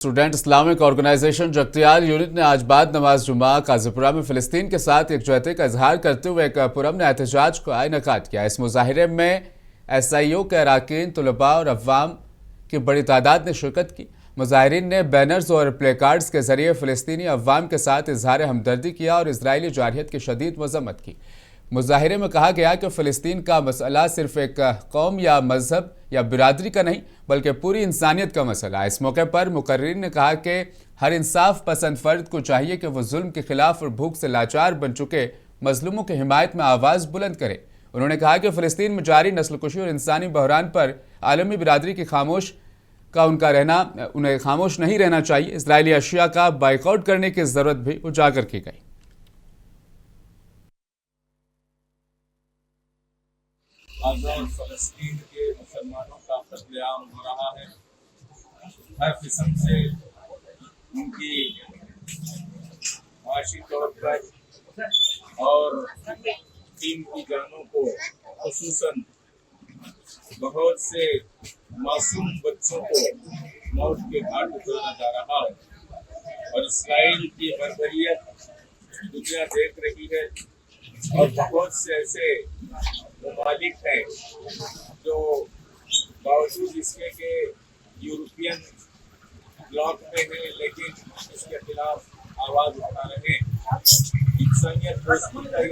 Student Islamic organisation Jagtial unit نے آج بعد نماز جمعہ قاضی پورہ میں فلسطین کے ساتھ یکجہتی کا اظہار کرتے ہوئے ایک پرامن احتجاج کا انعقاد کیا۔ اس مظاہرے میں ایس آئی او کے اراکین، طلباء اور عوام کی بڑی تعداد نے شرکت کی۔ مظاہرین نے بینرز اور پلے کارڈز کے ذریعے فلسطینی عوام کے ساتھ اظہار ہمدردی کیا اور اسرائیلی جارحیت کی شدید مذمت کی۔ مظاہرے میں کہا گیا کہ فلسطین کا مسئلہ صرف ایک قوم یا مذہب یا برادری کا نہیں بلکہ پوری انسانیت کا مسئلہ ہے۔ اس موقع پر مقررین نے کہا کہ ہر انصاف پسند فرد کو چاہیے کہ وہ ظلم کے خلاف اور بھوک سے لاچار بن چکے مظلوموں کی حمایت میں آواز بلند کرے۔ انہوں نے کہا کہ فلسطین میں جاری نسل کشی اور انسانی بحران پر عالمی برادری کی انہیں خاموش نہیں رہنا چاہیے۔ اسرائیلی اشیاء کا بائیکاٹ کرنے کی ضرورت بھی اجاگر کی گئی۔ آزاد فلسطین کے مسلمانوں کا قتل عام ہو رہا ہے۔ ہر قسم سے ان کی معاشی طور پر اور قیمتی جانوں کو، خصوصاً بہت سے معصوم بچوں کو موت کے گھاٹ اتارا جا رہا ہے، اور اسرائیل کی بربریت دنیا دیکھ رہی ہے۔ اور بہت سے ایسے ممالک ہیں جو باوجود اس کے کہ یورپین بلاک میں ہیں لیکن اس کے خلاف آواز اٹھا رہے ہیں۔ انسانیت دوستی کا